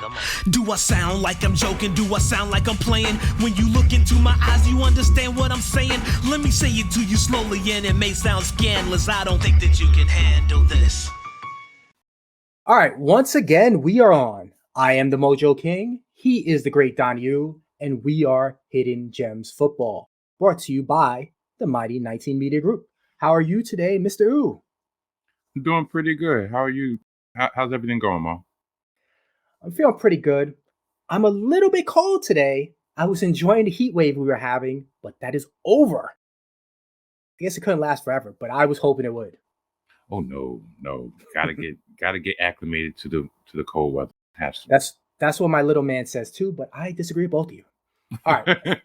Come on. Do I sound like I'm joking? Do I sound like I'm playing? When you look into my eyes, you understand what I'm saying? Let me say it to you slowly, and it may sound scandalous. I don't think that you can handle this. All right, once again, we are on. I am the TheMoJoKing. He is the great Donnie Oooh, and we are Hidden Gems Football, brought to you by the Mighty 19 Media Group. How are you today, Mr. Oooh? I'm doing pretty good. How are you? How's everything going, Mo? I'm feeling pretty good. I'm a little bit cold today. I was enjoying the heat wave we were having, but that is over. I guess it couldn't last forever, but I was hoping it would. Oh no. Gotta get acclimated to the cold weather. That's what my little man says too, but I disagree with both of you. All right.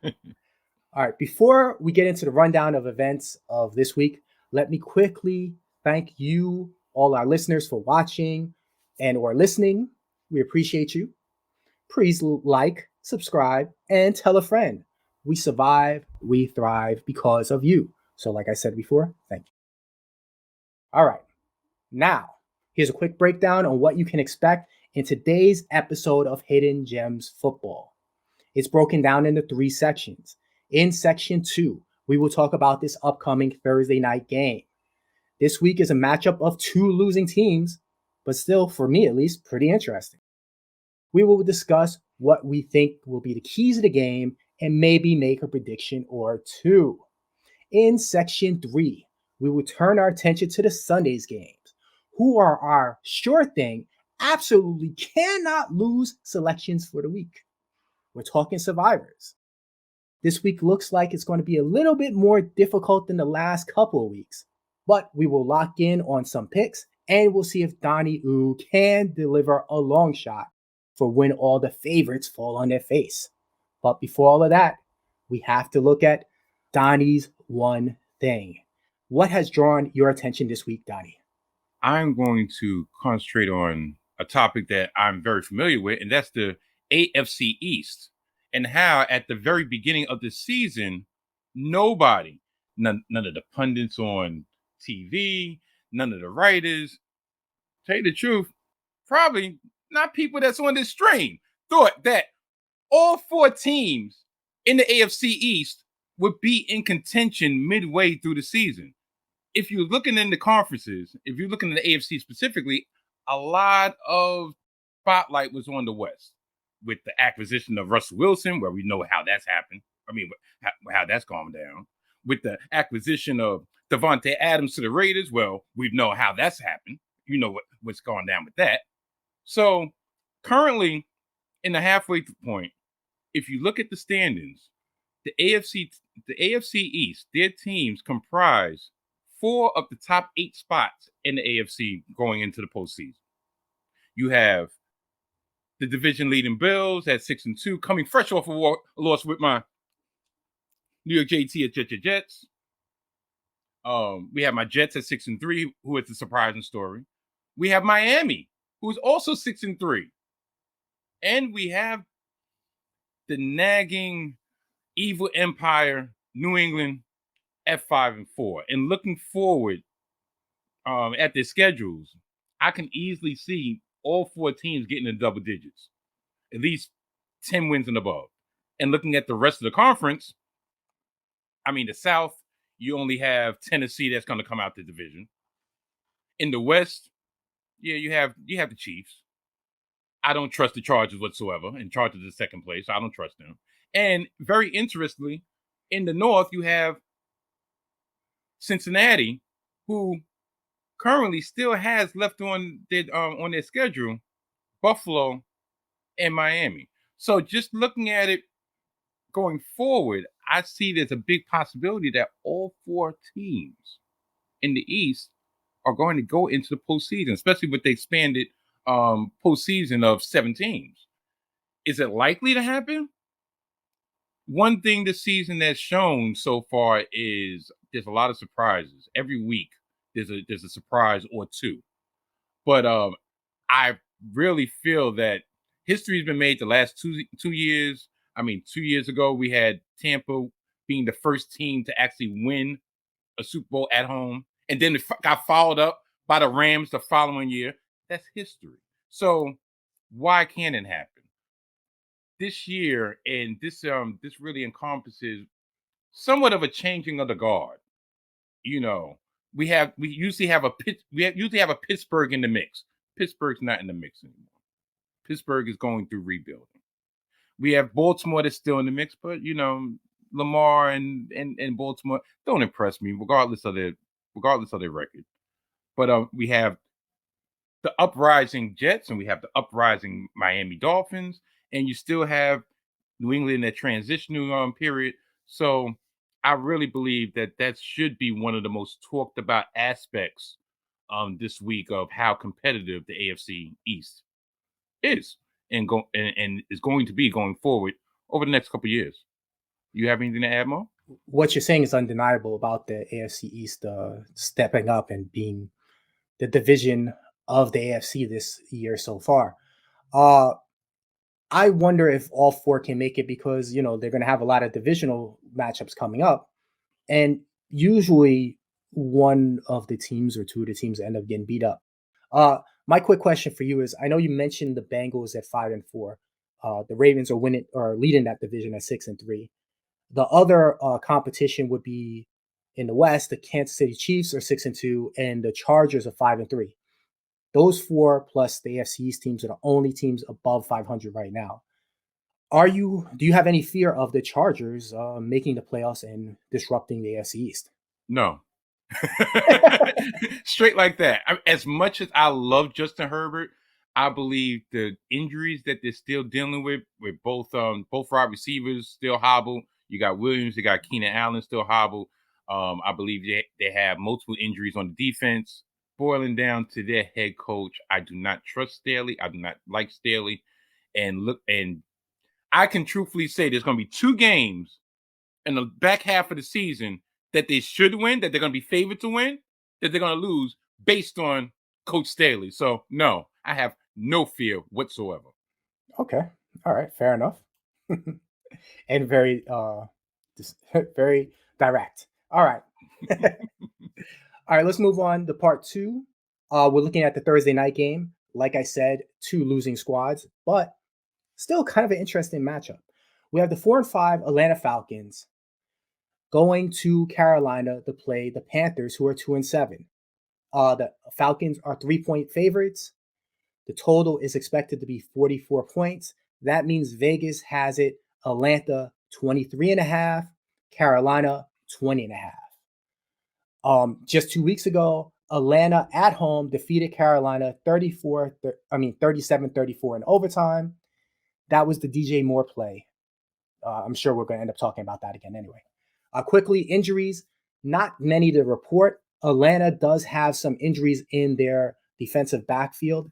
All right, before we get into the rundown of events of this week, let me quickly thank you, all our listeners, for watching and or listening. We appreciate you. Please like, subscribe, and tell a friend. We survive, we thrive because of you. So like I said before, thank you. All right, now here's a quick breakdown on what you can expect in today's episode of Hidden Gems Football. It's broken down into 3 sections. In section 2, we will talk about this upcoming Thursday night game. This week is a matchup of 2 losing teams, but still, for me at least, pretty interesting. We will discuss what we think will be the keys of the game and maybe make a prediction or 2. In section 3, we will turn our attention to the Sunday's games, who are our sure thing, absolutely cannot lose selections for the week. We're talking survivors. This week looks like it's going to be a little bit more difficult than the last couple of weeks, but we will lock in on some picks and we'll see if Donnie Oooh can deliver a long shot for when all the favorites fall on their face. But before all of that, we have to look at Donnie's one thing. What has drawn your attention this week, Donnie? I'm going to concentrate on a topic that I'm very familiar with, and that's the AFC East, and how at the very beginning of the season, nobody, none of the pundits on TV, none of the writers, tell you the truth, probably not people that's on this stream, thought that all 4 teams in the AFC East would be in contention midway through the season. If you're looking in the conferences, if you're looking at the AFC specifically, a lot of spotlight was on the West with the acquisition of Russell Wilson, where we know how that's happened. I mean, how that's gone down. With the acquisition of Davante Adams to the Raiders, well, we know how that's happened. You know what's gone down with that. So currently in the halfway point, if you look at the standings, the AFC East, their teams comprise 4 of the top 8 spots in the AFC going into the postseason. You have the division leading Bills at 6-2, coming fresh off a loss with my New York JT at Jets. We have my Jets at 6-3, who is a surprising story. We have Miami, who is also 6-3. And we have the nagging evil empire, New England, at 5-4. And looking forward at their schedules, I can easily see all 4 teams getting in double digits, at least 10 wins and above. And looking at the rest of the conference, I mean, the South, you only have Tennessee that's going to come out the division. In the West, yeah, you have the Chiefs. I don't trust the Chargers whatsoever, and Chargers is second place, so I don't trust them. And very interestingly, in the North, you have Cincinnati, who currently still has left on their schedule Buffalo and Miami. So just looking at it going forward, I see there's a big possibility that all 4 teams in the East are going to go into the postseason, especially with the expanded postseason of 7 teams. Is it likely to happen? One thing this season that's shown so far is there's a lot of surprises. Every week there's a surprise or 2. But I really feel that history has been made the last 2 years. I mean, 2 years ago, we had Tampa being the first team to actually win a Super Bowl at home. And then it got followed up by the Rams the following year. That's history. So Why can it happen? This year, and this really encompasses somewhat of a changing of the guard. You know, we usually have usually have a Pittsburgh in the mix. Pittsburgh's not in the mix anymore. Pittsburgh is going through rebuilding. We have Baltimore that's still in the mix, but Lamar and Baltimore don't impress me, regardless of their record. But we have the uprising Jets and we have the uprising Miami Dolphins, and you still have New England in that transitional period. So I really believe that should be one of the most talked about aspects this week of how competitive the AFC East is and is going to be going forward over the next couple of years. You have anything to add, Mo? What you're saying is undeniable about the AFC East stepping up and being the division of the AFC this year so far. I wonder if all four can make it because they're going to have a lot of divisional matchups coming up, and usually one of the teams or two of the teams end up getting beat up. My quick question for you is: I know you mentioned the Bengals at 5-4. The Ravens are leading that division at 6-3. The other competition would be in the West. The Kansas City Chiefs are 6-2, and the Chargers are 5-3. Those four plus the AFC East teams are the only teams above 500 right now. Do you have any fear of the Chargers making the playoffs and disrupting the AFC East? No. Straight like that. As much as I love Justin Herbert, I believe the injuries that they're still dealing with both wide receivers still hobble. You got Williams, you got Keenan Allen still hobble. I believe they have multiple injuries on the defense. Boiling down to their head coach, I do not trust Staley. I do not like Staley. And I can truthfully say there's going to be 2 games in the back half of the season that they should win, that they're going to be favored to win, that they're going to lose based on Coach Staley. So, no, I have no fear whatsoever. Okay. All right. Fair enough. And very, very direct. All right. All right, let's move on to part 2. We're looking at the Thursday night game. Like I said, 2 losing squads, but still kind of an interesting matchup. We have the 4-5 Atlanta Falcons going to Carolina to play the Panthers, who are 2-7. The Falcons are 3-point favorites. The total is expected to be 44 points. That means Vegas has it Atlanta 23.5, Carolina 20.5. Just 2 weeks ago, Atlanta at home defeated Carolina 37-34 in overtime. That was the DJ Moore play. I'm sure we're going to end up talking about that again anyway. Quickly, injuries, not many to report. Atlanta does have some injuries in their defensive backfield.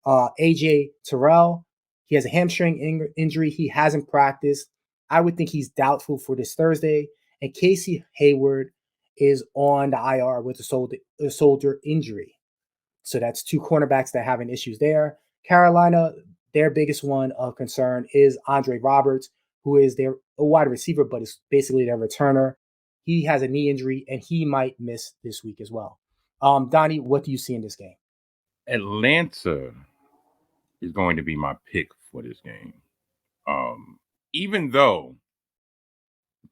AJ Terrell, he has a hamstring injury. He hasn't practiced. I would think he's doubtful for this Thursday. And Casey Hayward is on the IR with a shoulder injury. So that's 2 cornerbacks that are having issues there. Carolina, their biggest one of concern is Andre Roberts, who is a wide receiver, but is basically their returner. He has a knee injury, and he might miss this week as well. Donnie, what do you see in this game? Atlanta is going to be my pick for this game. Even though,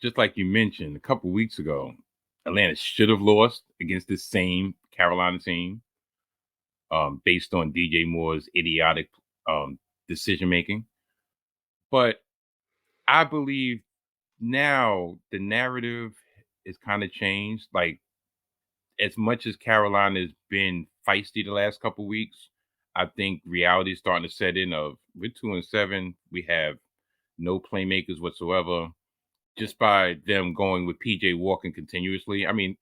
just like you mentioned a couple weeks ago, Atlanta should have lost against this same Carolina team based on DJ Moore's idiotic decision-making. But I believe now the narrative is kind of changed. Like, as much as Carolina has been feisty the last couple weeks, I think reality is starting to set in of we're 2-7. We have no playmakers whatsoever. Just by them going with PJ Walker continuously. I mean,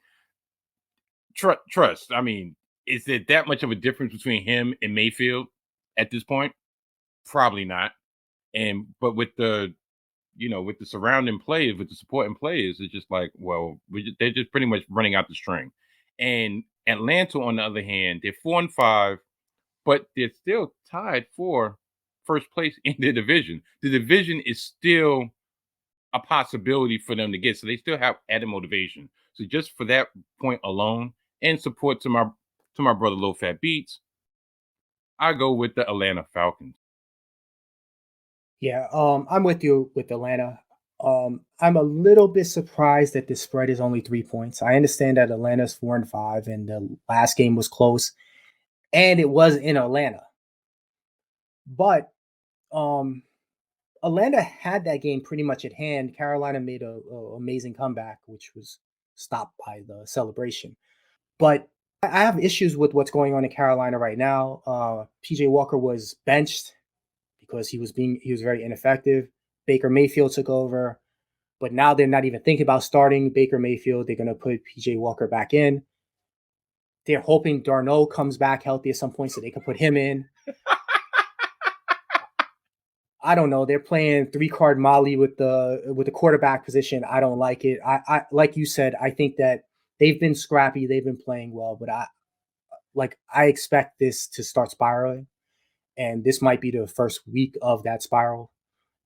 trust. I mean, is there that much of a difference between him and Mayfield at this point? Probably not. But with the surrounding players, with the supporting players, it's just like, well, they're just pretty much running out the string. And Atlanta, on the other hand, they're 4-5, but they're still tied for first place in the division. The division is still a possibility for them to get, so they still have added motivation. So just for that point alone, and support to my brother Low Fat Beats, I go with the Atlanta Falcons. Yeah, I'm with you with Atlanta. I'm a little bit surprised that the spread is only 3 points. I understand that Atlanta's 4-5, and the last game was close, and it was in Atlanta. But um, Atlanta had that game pretty much at hand. Carolina made a amazing comeback, which was stopped by the celebration. But I have issues with what's going on in Carolina right now. PJ Walker was benched because he was very ineffective. Baker Mayfield took over, but now they're not even thinking about starting Baker Mayfield. They're going to put PJ Walker back in. They're hoping Darnold comes back healthy at some point so they can put him in. I don't know. They're playing 3-card Molly with the quarterback position. I don't like it. I like you said, I think that they've been scrappy. They've been playing well, but I expect this to start spiraling, and this might be the first week of that spiral.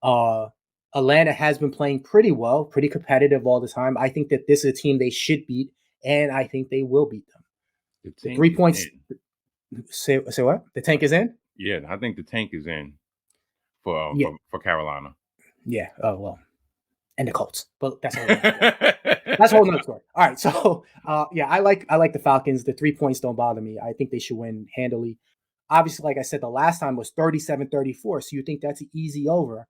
Uh, Atlanta has been playing pretty well, pretty competitive all the time. I think that this is a team they should beat, and I think they will beat them. The 3 points. Say what? The tank is in? Yeah, I think the tank is in for Yeah. for Carolina. Yeah. Oh well. And the Colts, but that's a whole nother story. All right, so yeah, I like the Falcons. The 3 points don't bother me. I think they should win handily. Obviously, like I said, the last time was 37-34, so you think that's an easy over.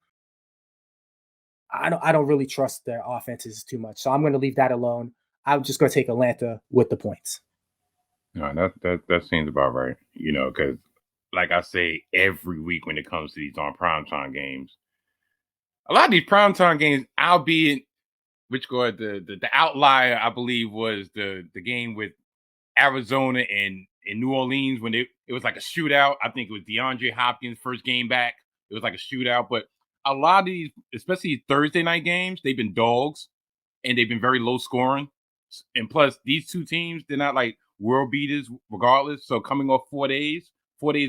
I don't really trust their offenses too much, so I'm going to leave that alone. I'm just going to take Atlanta with the points. No, that seems about right. You know, because like I say every week when it comes to these on primetime games, a lot of these primetime games, albeit which go the outlier, I believe, was the game with Arizona and in New Orleans when it was like a shootout. I think it was DeAndre Hopkins' first game back. It was like a shootout. But a lot of these, especially Thursday night games, they've been dogs and they've been very low scoring. And plus, these two teams, they're not like world beaters regardless. So coming off 4 days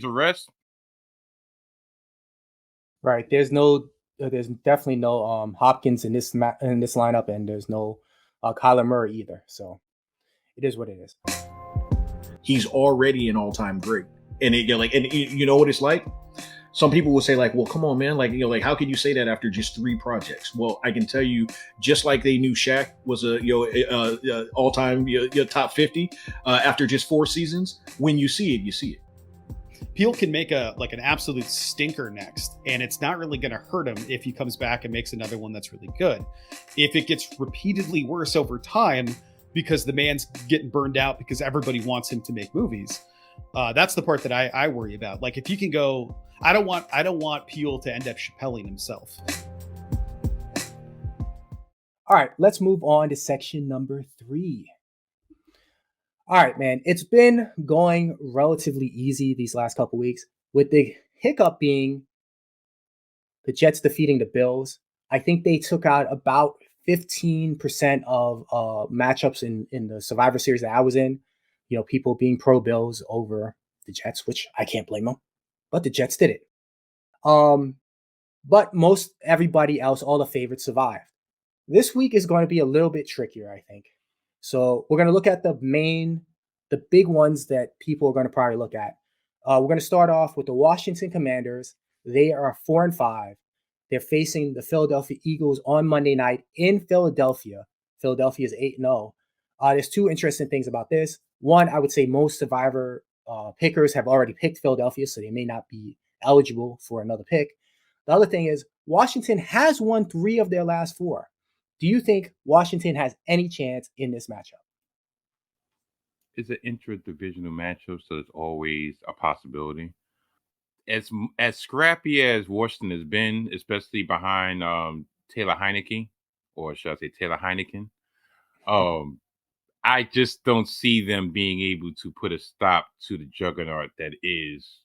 of rest. Right? There's definitely no Hopkins in this lineup, and there's no Kyler Murray either. So it is what it is. He's already an all-time great, and you know what it's like. Some people will say like, well, come on, man. Like, like how could you say that after just 3 projects? Well, I can tell you, just like they knew Shaq was a all-time top 50 after just 4 seasons. When you see it, you see it. Peel can make an absolute stinker next, and it's not really going to hurt him if he comes back and makes another one that's really good. If it gets repeatedly worse over time because the man's getting burned out because everybody wants him to make movies, that's the part that I worry about. Like if you can go, I don't want Peel to end up Chappelling himself. All right, let's move on to section number 3. All right, man, it's been going relatively easy these last couple weeks, with the hiccup being the Jets defeating the Bills. I think they took out about 15% of matchups in the Survivor Series that I was in. You know, people being pro Bills over the Jets, which I can't blame them, but the Jets did it. But most everybody else, all the favorites, survived. This week is going to be a little bit trickier, I think. So we're going to look at the big ones that people are going to probably look at. We're going to start off with the Washington Commanders. They are 4-5. They're facing the Philadelphia Eagles on Monday night in Philadelphia. Philadelphia is 8-0. There's 2 interesting things about this. One, I would say most Survivor pickers have already picked Philadelphia, so they may not be eligible for another pick. The other thing is Washington has won 3 of their last 4. Do you think Washington has any chance in this matchup? It's an intra-divisional matchup, so it's always a possibility. As scrappy as Washington has been, especially behind Taylor Heineke, or should I say Taylor Heineken, I just don't see them being able to put a stop to the juggernaut that is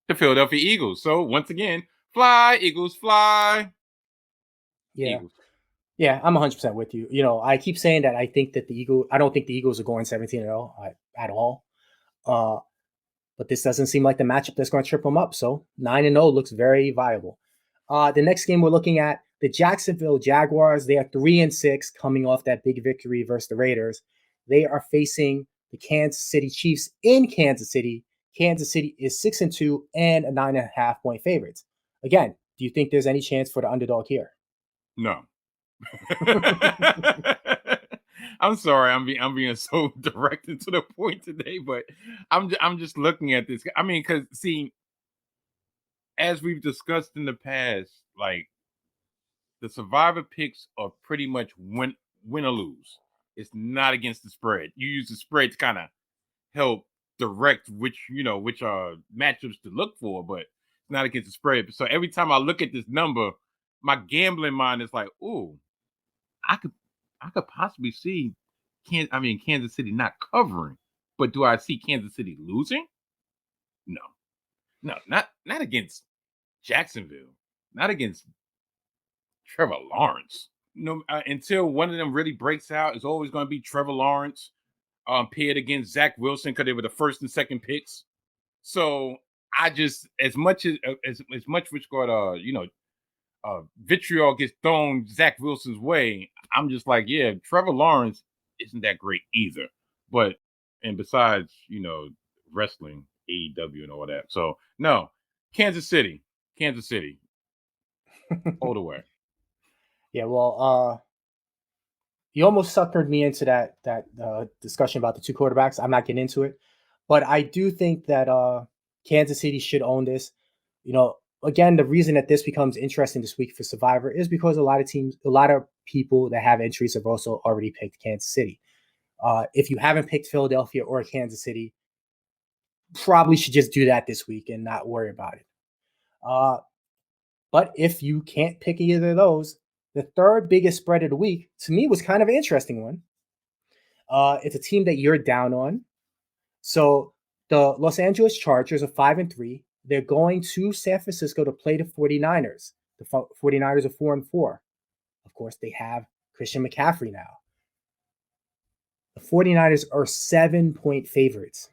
the Philadelphia Eagles. So once again, fly, Eagles, fly. Yeah. Eagles. Yeah, I'm 100% with you. You know, I keep saying that I don't think the Eagles are going 17-0 at all. But this doesn't seem like the matchup that's going to trip them up. So 9-0 looks very viable. The next game we're looking at, the Jacksonville Jaguars. They are 3-6 coming off that big victory versus the Raiders. They are facing the Kansas City Chiefs in Kansas City. Kansas City is 6-2 and a 9.5 point favorites. Again, Do you think there's any chance for the underdog here? No. I'm sorry, I'm being so direct and to the point today, but I'm just looking at this. I mean, because see, as we've discussed in the past, like the survivor picks are pretty much win or lose. It's not against the spread. You use the spread to kind of help direct which matchups to look for, but it's not against the spread. So every time I look at this number, my gambling mind is like, oh, I could possibly see Kansas City not covering, but do I see Kansas City losing? No, not against Jacksonville, not against Trevor Lawrence. No, until one of them really breaks out, it's always going to be Trevor Lawrence paired against Zach Wilson because they were the first and second picks. So I just as much which got vitriol gets thrown Zach Wilson's way, I'm just like, yeah, Trevor Lawrence isn't that great either. But and besides, wrestling, AEW and all that. So no, Kansas City. All the way. Yeah, well, you almost suckered me into that discussion about the two quarterbacks. I'm not getting into it, but I do think that Kansas City should own this. Again, the reason that this becomes interesting this week for Survivor is because a lot of people that have entries have also already picked Kansas City. If you haven't picked Philadelphia or Kansas City, probably should just do that this week and not worry about it. But if you can't pick either of those, the third biggest spread of the week, to me, was kind of an interesting one. It's a team that you're down on. So the Los Angeles Chargers are 5-3. They're going to San Francisco to play the 49ers. The 49ers are 4-4. Of course, they have Christian McCaffrey now. The 49ers are 7-point favorites.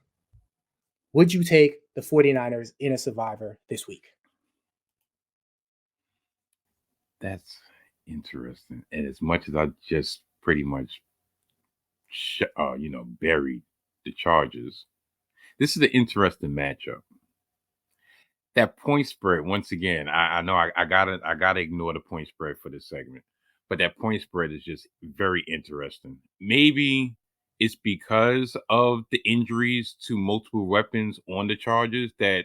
Would you take the 49ers in a Survivor this week? That's interesting. And as much as I just pretty much, buried the Chargers, this is an interesting matchup. That point spread, once again, I know I gotta ignore the point spread for this segment, but that point spread is just very interesting. Maybe it's because of the injuries to multiple weapons on the Chargers that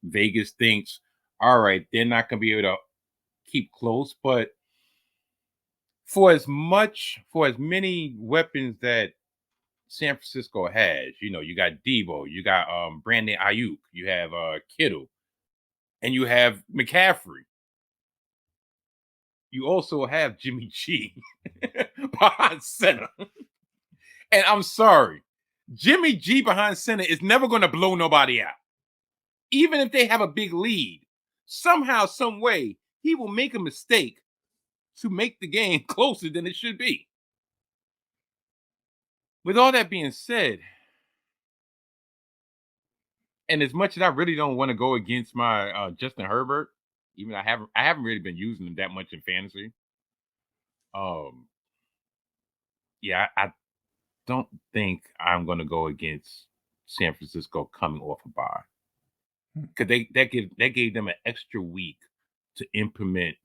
Vegas thinks, all right, they're not gonna be able to keep close, but for as many weapons that San Francisco has, you got Debo, you got Brandon Ayuk, you have Kittle, and you have McCaffrey. You also have Jimmy G behind center. And I'm sorry, Jimmy G behind center is never going to blow nobody out. Even if they have a big lead, somehow, some way, he will make a mistake to make the game closer than it should be. With all that being said, and as much as I really don't want to go against my Justin Herbert, even I haven't really been using him that much in fantasy. Yeah, I don't think I'm going to go against San Francisco coming off a bye, because that gave them an extra week to implement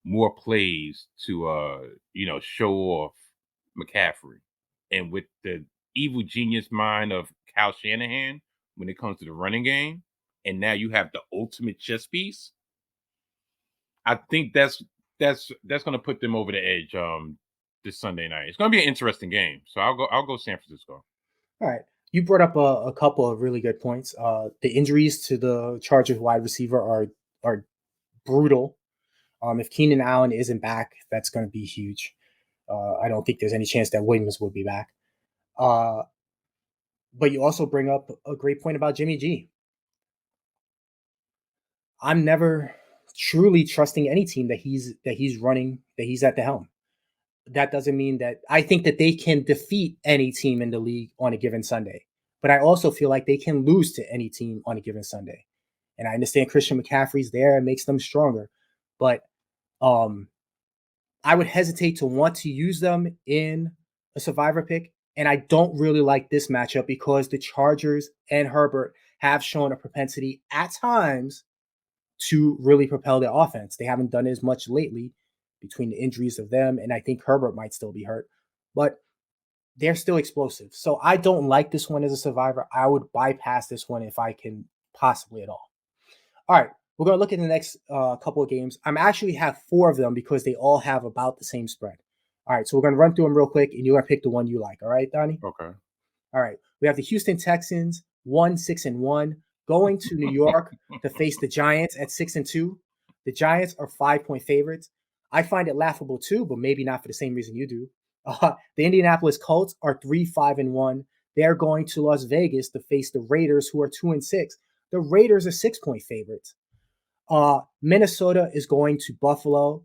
more plays to show off McCaffrey. And with the evil genius mind of Kyle Shanahan when it comes to the running game, and now you have the ultimate chess piece, I think that's going to put them over the edge this Sunday night. It's going to be an interesting game. So I'll go San Francisco. All right. You brought up a couple of really good points. The injuries to the Chargers wide receiver are brutal. If Keenan Allen isn't back, that's going to be huge. I don't think there's any chance that Williams will be back. But you also bring up a great point about Jimmy G. I'm never truly trusting any team that he's running, that he's at the helm. That doesn't mean that I think that they can defeat any team in the league on a given Sunday. But I also feel like they can lose to any team on a given Sunday. And I understand Christian McCaffrey's there and makes them stronger. But I would hesitate to want to use them in a Survivor pick. And I don't really like this matchup because the Chargers and Herbert have shown a propensity at times to really propel their offense. They haven't done as much lately between the injuries of them, and I think Herbert might still be hurt, but they're still explosive. So I don't like this one as a survivor. I would bypass this one if I can possibly at all. All right, we're going to look at the next couple of games. I'm actually have 4 of them because they all have about the same spread. All right, so we're going to run through them real quick, and you're going to pick the one you like. All right, Donnie? Okay. All right, we have the Houston Texans, 1-6-1, going to New York to face the Giants at 6-2. The Giants are 5-point favorites. I find it laughable too, but maybe not for the same reason you do. The Indianapolis Colts are 3-5-1. They're going to Las Vegas to face the Raiders, who are 2-6. The Raiders are 6-point favorites. Minnesota is going to Buffalo.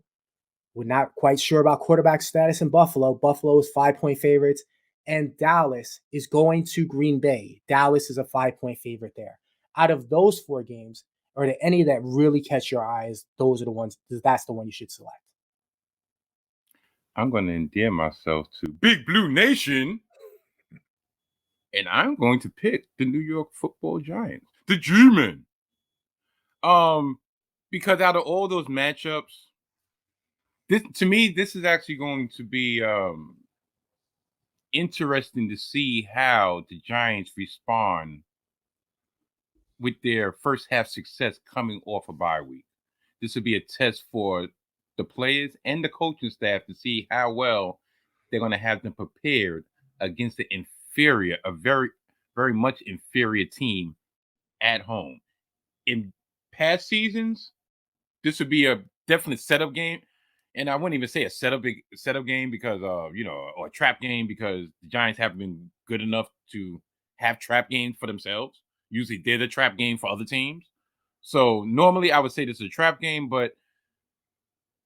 We're not quite sure about quarterback status in Buffalo. Buffalo is 5-point favorites. And Dallas is going to Green Bay. Dallas is a 5-point favorite there. Out of those 4 games, are there any that really catch your eyes? Those are the ones. That's the one you should select. I'm going to endear myself to Big Blue Nation, and I'm going to pick the New York Football Giants, the G-Men. Because out of all those matchups, to me, this is actually going to be interesting to see how the Giants respond with their first half success coming off a bye week. This will be a test for the players and the coaching staff to see how well they're going to have them prepared against the inferior, a very, very much inferior team at home. In past seasons, this would be a definite setup game. And I wouldn't even say a setup game because or a trap game, because the Giants haven't been good enough to have trap games for themselves. Usually they're the trap game for other teams. So normally I would say this is a trap game, but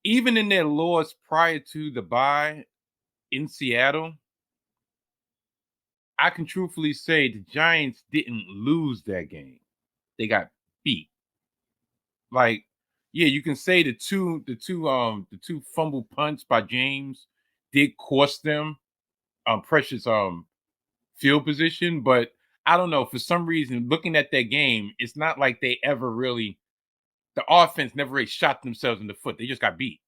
even in their loss prior to the bye in Seattle, I can truthfully say the Giants didn't lose that game. They got beat. Like, yeah, you can say the two fumble punts by James did cost them precious field position, but I don't know, for some reason, looking at that game, it's not like they ever really, the offense never really shot themselves in the foot. They just got beat.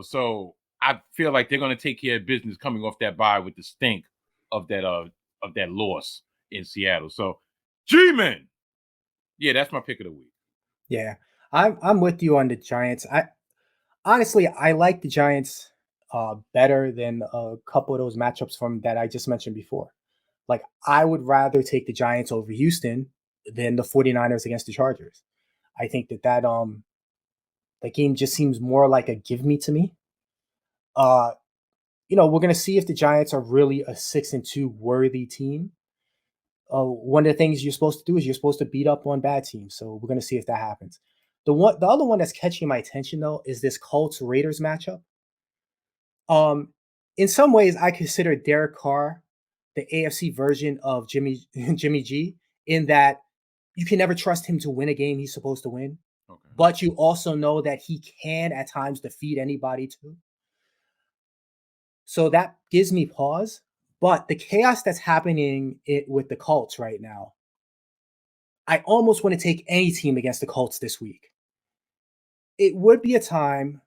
So I feel like they're going to take care of business coming off that bye with the stink of that loss in Seattle. So, G-Men, yeah, that's my pick of the week. Yeah, I'm with you on the Giants. I like the Giants better than a couple of those matchups from that I just mentioned before. Like, I would rather take the Giants over Houston than the 49ers against the Chargers. I think that game just seems more like a give me to me. We're going to see if the Giants are really a 6-2 worthy team. One of the things you're supposed to do is you're supposed to beat up on bad teams. So we're going to see if that happens. The other one that's catching my attention though is this Colts Raiders matchup. In some ways, I consider Derek Carr the AFC version of Jimmy G, in that you can never trust him to win a game he's supposed to win. Okay. But you also know that he can at times defeat anybody too. So that gives me pause. But the chaos that's happening with the Colts right now, I almost want to take any team against the Colts this week. It would be a time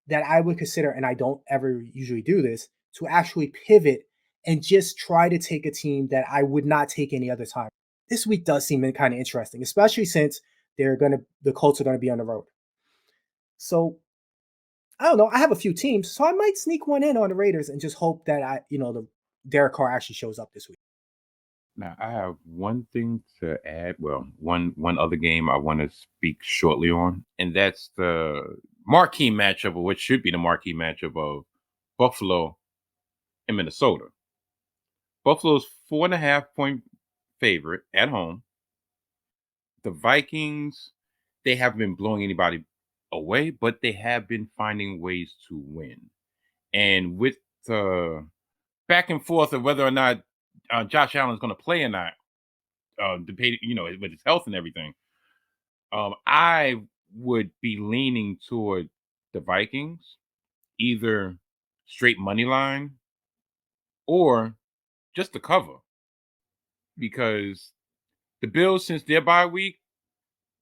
that I would consider, and I don't ever usually do this, to actually pivot and just try to take a team that I would not take any other time. This week does seem kind of interesting, especially since the Colts are going to be on the road. So I don't know. I have a few teams, so I might sneak one in on the Raiders and just hope that the Derek Carr actually shows up this week. Now, I have one thing to add. Well, one other game I want to speak shortly on, and that's the marquee matchup, or what should be the marquee matchup, of Buffalo and Minnesota. Buffalo's 4.5-point favorite at home. The Vikings, they haven't been blowing anybody away, but they have been finding ways to win. And with the back and forth of whether or not Josh Allen's going to play or not, debating, with his health and everything, I would be leaning toward the Vikings, either straight money line or just the cover, because the Bills, since their bye week,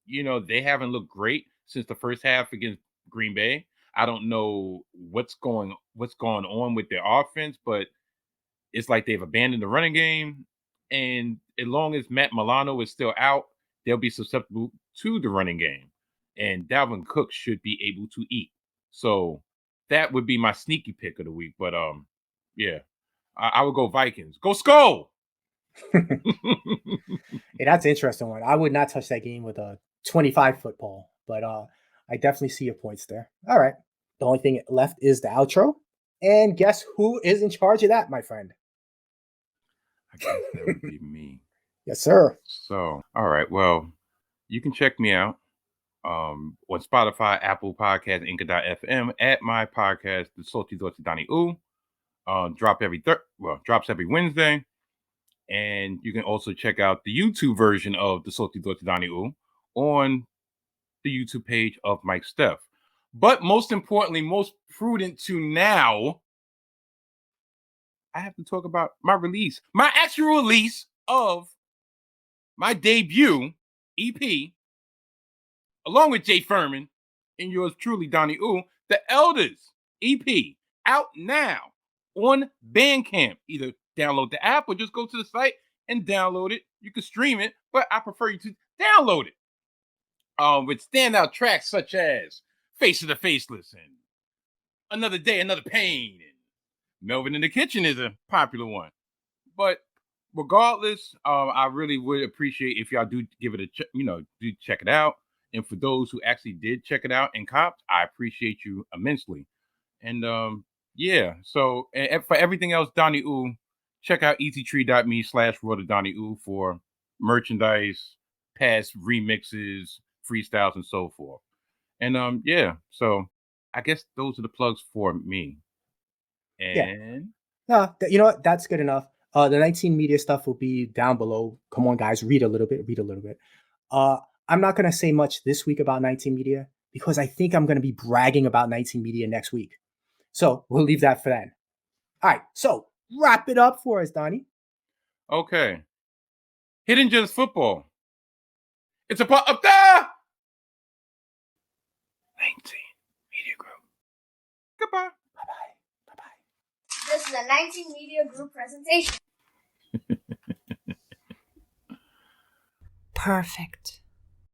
they haven't looked great since the first half against Green Bay. I don't know what's going on with their offense, but it's like they've abandoned the running game. And as long as Matt Milano is still out, they'll be susceptible to the running game. And Dalvin Cook should be able to eat. So that would be my sneaky pick of the week. But yeah, I would go Vikings. Go Skull! Hey, that's an interesting one. I would not touch that game with a 25-foot pole, but I definitely see your points there. All right. The only thing left is the outro. And guess who is in charge of that, my friend? I guess that would be me. Yes, sir. So, all right. Well, you can check me out on Spotify, Apple Podcasts, Anchor.fm at my podcast, The Salty Thoughts of Donnie Oooh. Drops every Wednesday. And you can also check out the YouTube version of The Salty Thoughts of Donnie Oooh on the YouTube page of Mike Steph. But most importantly, most prudent to now, I have to talk about my actual release of my debut EP, along with Jay Furman and yours truly, Donnie Oooh, The Elders EP, out now on Bandcamp. Either download the app or just go to the site and download it. You can stream it, but I prefer you to download it. With standout tracks such as Face of the Faceless and Another Day, Another Pain, and Melvin in the Kitchen is a popular one. But regardless, I really would appreciate if y'all do give it do check it out. And for those who actually did check it out and copped, I appreciate you immensely. And yeah, so and for everything else, Donnie Oooh, check out easytree.me/Donnie Oooh for merchandise, past remixes, freestyles, and so forth. And yeah, so I guess those are the plugs for me. And No, you know what? That's good enough. The 19 media stuff will be down below. Come on, guys, read a little bit. I'm not going to say much this week about 19 media because I think I'm going to be bragging about 19 media next week. So we'll leave that for then. All right. So wrap it up for us, Donnie. Okay. Hidden Gems Football. It's a part of the 19 Media Group. Goodbye. Bye-bye. Bye-bye. This is a 19 Media Group presentation. Perfect.